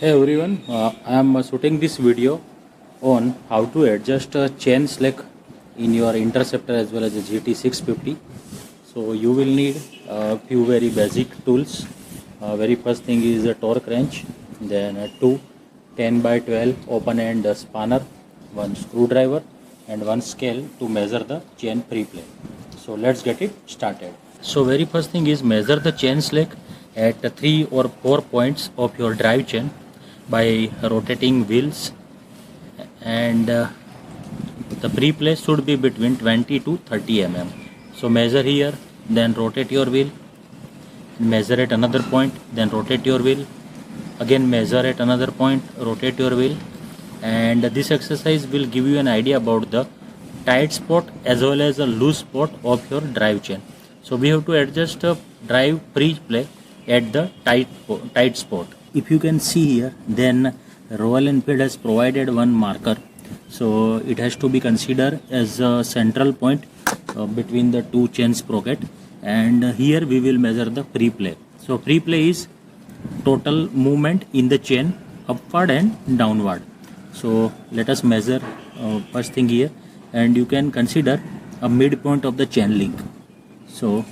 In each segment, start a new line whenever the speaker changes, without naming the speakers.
Hey everyone, I am shooting this video on how to adjust a chain slack in your Interceptor as well as the GT650. So you will need a few very basic tools. Very first thing is a torque wrench, then two 10 by 12 open end spanner, one screwdriver and one scale to measure the chain pre-play. So let's get it started. So very first thing is measure the chain slack at 3 or 4 points of your drive chain by rotating wheels, and the pre-play should be between 20 to 30 mm. So measure here, then rotate your wheel, measure at another point, then rotate your wheel, again measure at another point, rotate your wheel, and this exercise will give you an idea about the tight spot as well as a loose spot of your drive chain. So we have to adjust a drive pre-play at the tight spot. If you can see here, then Royal Enfield has provided one marker, so it has to be considered as a central point between the two chain sprocket, and here we will measure the pre-play. So pre-play is total movement in the chain upward and downward. So let us measure first thing here, and you can consider a midpoint of the chain link. So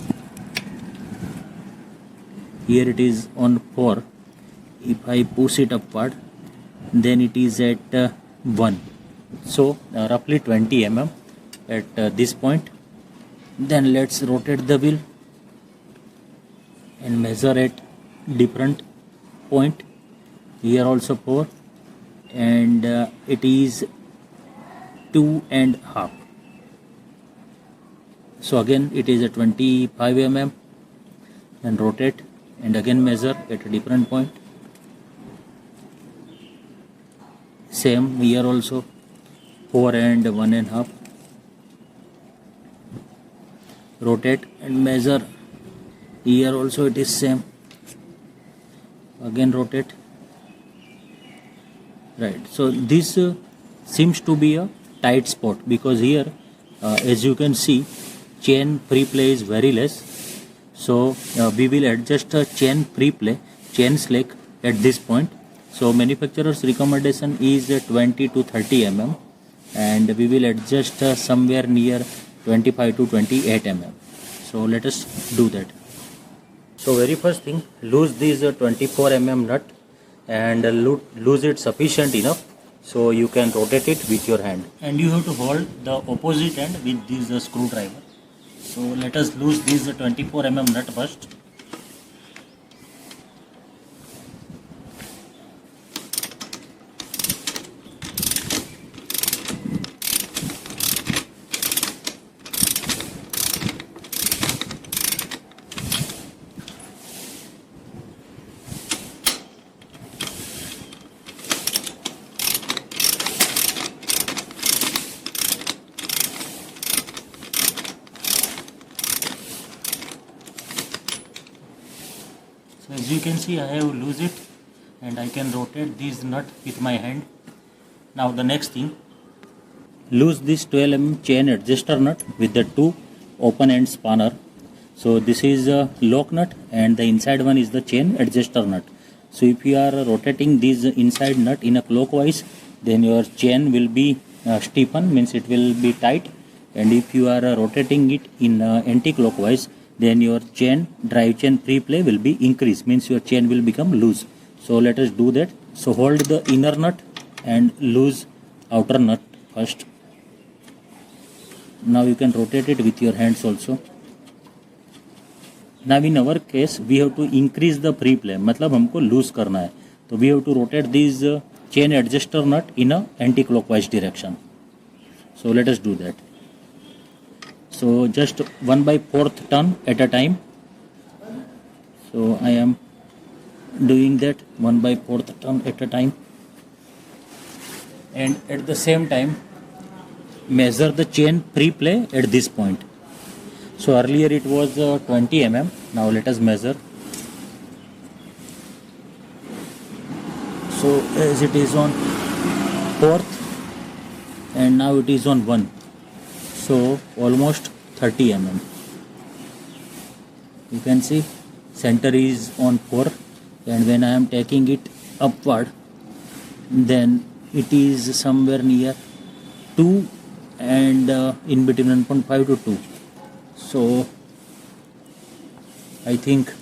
here it is on 4. If I push it upward, then it is at 1. So roughly 20 mm at this point. Then let's rotate the wheel and measure at different point. Here also 4, and it is 2.5. So again it is at 25 mm. Then rotate and again measure at a different point. Same here also 4 and 1.5. Rotate and measure. Here also it is same. Again rotate. Right. So this seems to be a tight spot, because here as you can see, chain pre-play is very less. So we will adjust a chain pre-play, chain slack at this point. So manufacturer's recommendation is 20 to 30 mm, and we will adjust somewhere near 25 to 28 mm. So let us do that. So very first thing, lose this 24 mm nut and lose it sufficient enough so you can rotate it with your hand, and you have to hold the opposite end with this screwdriver. So let us lose this 24 mm nut first. So as you can see, I have loose it and I can rotate this nut with my hand. Now the next thing, loose this 12 mm chain adjuster nut with the two open end spanner. So this is a lock nut and the inside one is the chain adjuster nut. So if you are rotating this inside nut in a clockwise, then your chain will be stiffen, means it will be tight, and if you are rotating it in anti-clockwise, then your drive chain pre-play will be increased, means your chain will become loose. So let us do that. So hold the inner nut and loose outer nut first. Now you can rotate it with your hands also. Now in our case we have to increase the pre-play, मतलब हमको loose करना है, तो we have to rotate this chain adjuster nut in a anti-clockwise direction. So let us do that. So just 1/4 turn at a time. So I am doing that 1/4 turn at a time, and at the same time measure the chain pre-play at this point. So earlier it was 20 mm. Now let us measure. So as it is on 4th and now it is on 1. So almost 30 mm. You can see center is on 4, and when I am taking it upward, then it is somewhere near 2, and in between 1.5 to 2. So I think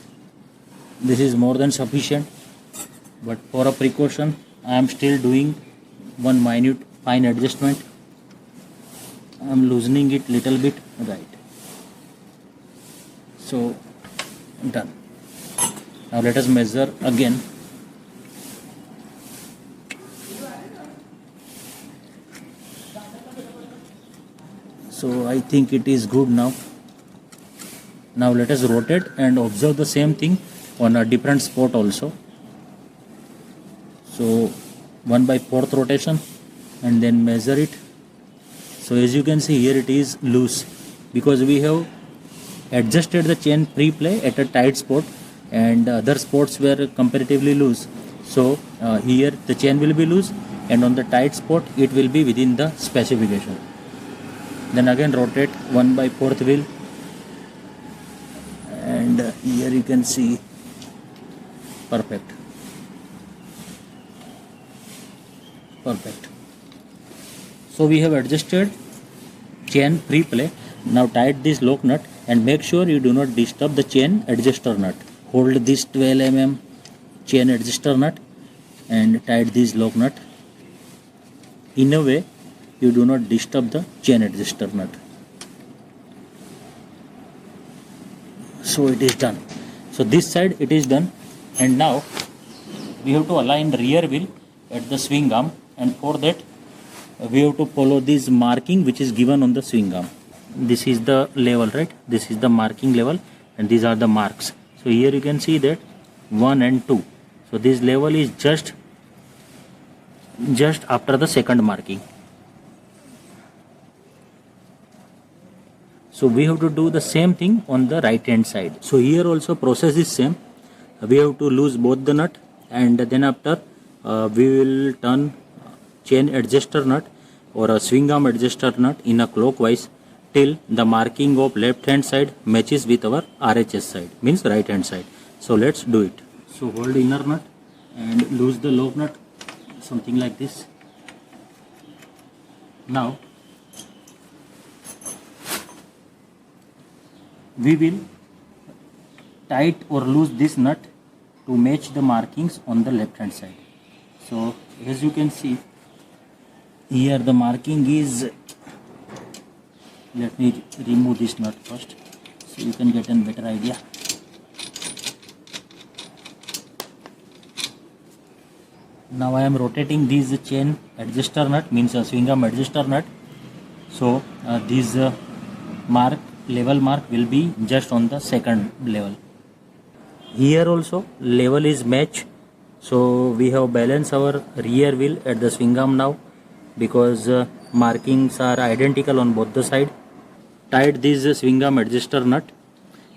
this is more than sufficient, but for a precaution I am still doing one minute fine adjustment. I am loosening it little bit, right? So done. Now let us measure again. So I think it is good now. Now let us rotate and observe the same thing on a different spot also. So 1/4 rotation and then measure it. So as you can see here, it is loose because we have adjusted the chain pre-play at a tight spot, and other spots were comparatively loose. So here the chain will be loose, and on the tight spot it will be within the specification. Then again rotate 1/4 wheel, and here you can see perfect. So we have adjusted chain pre-play. Now tight this lock nut and make sure you do not disturb the chain adjuster nut. Hold this 12 mm chain adjuster nut and tight this lock nut in a way you do not disturb the chain adjuster nut. So it is done. So this side it is done, and now we have to align rear wheel at the swing arm, and for that we have to follow this marking which is given on the swing arm. This is the level, right? This is the marking level, and these are the marks. So here you can see that 1 and 2. So this level is just after the second marking. So we have to do the same thing on the right hand side. So here also process is same. We have to loose both the nut, and then after we will turn chain adjuster nut or a swing arm adjuster nut in a clockwise till the marking of left hand side matches with our RHS side, means right hand side. So let's do it. So hold inner nut and loose the lock nut, something like this. Now we will tight or loose this nut to match the markings on the left hand side. So as you can see here, the marking is, let me remove this nut first so you can get a better idea. Now I am rotating this chain adjuster nut, means a swing arm adjuster nut. So this level mark will be just on the second level. Here also level is match. So we have balanced our rear wheel at the swing arm now, because markings are identical on both the side. Tight this swing arm adjuster nut,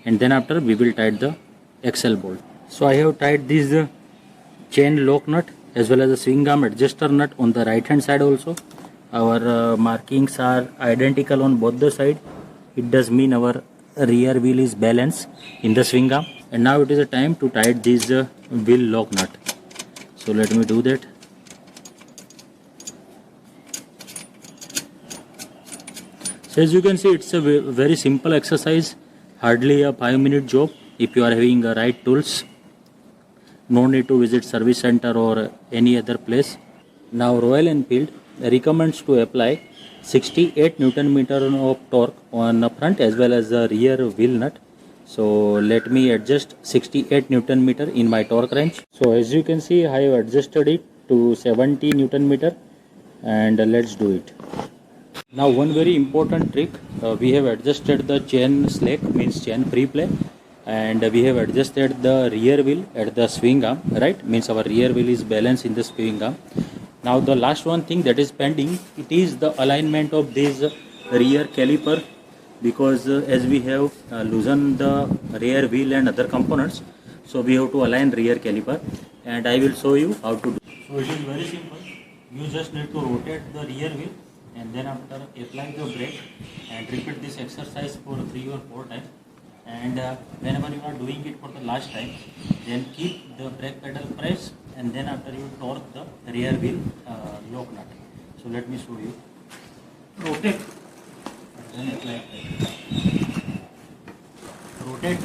and then after we will tight the axle bolt. So I have tied this chain lock nut as well as the swing arm adjuster nut on the right hand side also. Our markings are identical on both the side. It does mean our rear wheel is balanced in the swing arm. And now it is a time to tight this wheel lock nut. So let me do that. So as you can see, it's a very simple exercise, hardly a 5-minute job if you are having the right tools. No need to visit service center or any other place. Now Royal Enfield recommends to apply 68 Newton meter of torque on the front as well as the rear wheel nut. So let me adjust 68 Newton meter in my torque wrench. So as you can see, I have adjusted it to 70 Newton meter, and let's do it. Now one very important trick, we have adjusted the chain slack, means chain pre-play, and we have adjusted the rear wheel at the swing arm, right? Means our rear wheel is balanced in the swing arm. Now the last one thing that is pending, it is the alignment of this rear caliper, because as we have loosened the rear wheel and other components, so we have to align rear caliper, and I will show you how to do. So it is very simple. You just need to rotate the rear wheel, and then after apply the brake and repeat this exercise for 3 or 4 times. And whenever you are doing it for the last time, then keep the brake pedal pressed and then after you torque the rear wheel lock nut. So let me show you. Rotate and then apply brake. Rotate,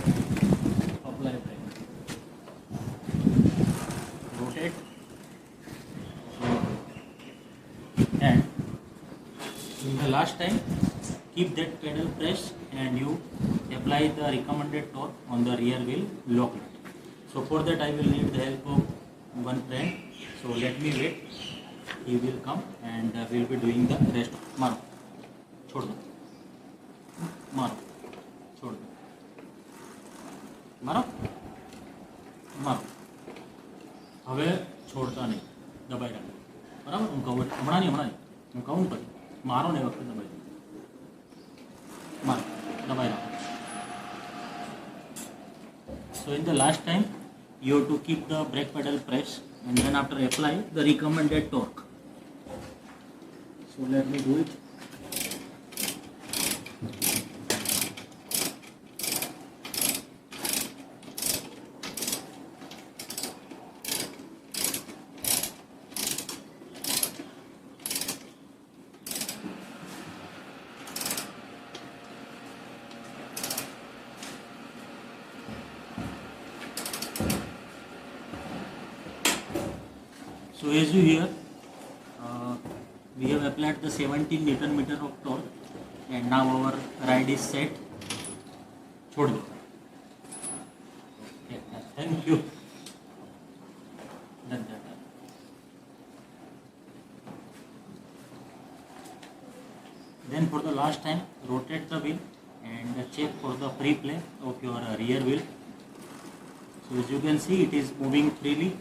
apply brake. Rotate, and in the last time keep that pedal pressed and you apply the recommended torque on the rear wheel lock nut. So for that I will need the help of one friend. So let me wait. He will come and we will be doing the rest. मारो, छोड़ दो, मारो, छोड़ दो, मारो, मारो. હવે છોડતા નહીં, દબાઈ રાખો. બરાબર? હું કહું હમણાં નહીં, હું કહું પછી મારો ને વખતે દબાઈ દો. મારો, દબાઈ રાખો. So in the last time you have to keep the brake pedal pressed and then after apply the recommended torque. So let me do it. So as you hear, we have applied the 17 Newton meter of torque and now our ride is set. छोड़ दो. Okay, thank you. Done. Then for the last time, rotate the wheel and check for the free play of your rear wheel. So as you can see, it is moving freely.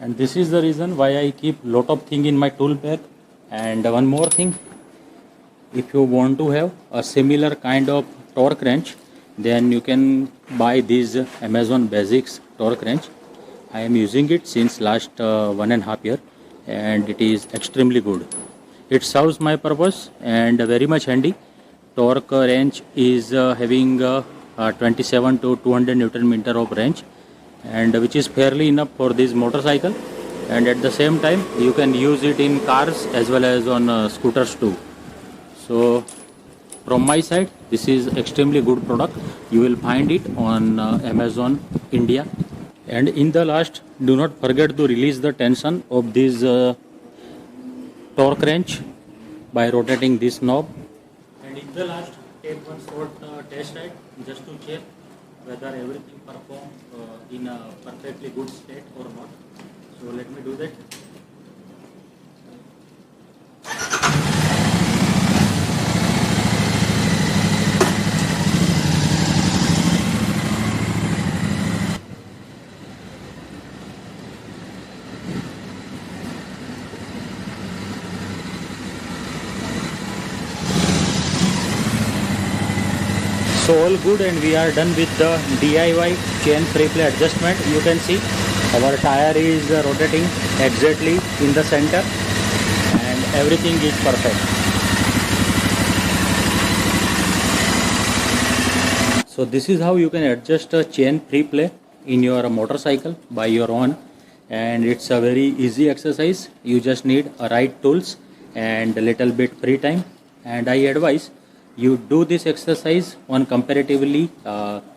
And this is the reason why I keep lot of thing in my tool bag. And one more thing, if you want to have a similar kind of torque wrench, then you can buy this Amazon Basics torque wrench. I am using it since last 1.5 years and it is extremely good. It serves my purpose and very much handy. Torque wrench is having 27 to 200 Newton meter of range, and which is fairly enough for this motorcycle, and at the same time you can use it in cars as well as on scooters too. So from my side, this is extremely good product. You will find it on Amazon India. And in the last, do not forget to release the tension of this torque wrench by rotating this knob. And in the last, take one short test ride just to check whether everything performs in a perfectly good state or not. So let me do that. So all good, and we are done with the DIY chain free play adjustment. You can see our tire is rotating exactly in the center and everything is perfect. So this is how you can adjust a chain free play in your motorcycle by your own, and it's a very easy exercise. You just need a right tools and a little bit free time, and I advise you do this exercise on comparatively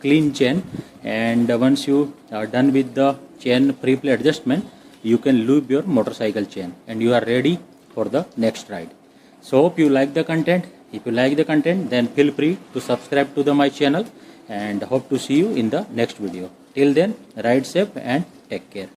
clean chain, and once you are done with the chain free play adjustment, you can lube your motorcycle chain and you are ready for the next ride. So hope you like the content. If you like the content, then feel free to subscribe to my channel, and hope to see you in the next video. Till then, ride safe and take care.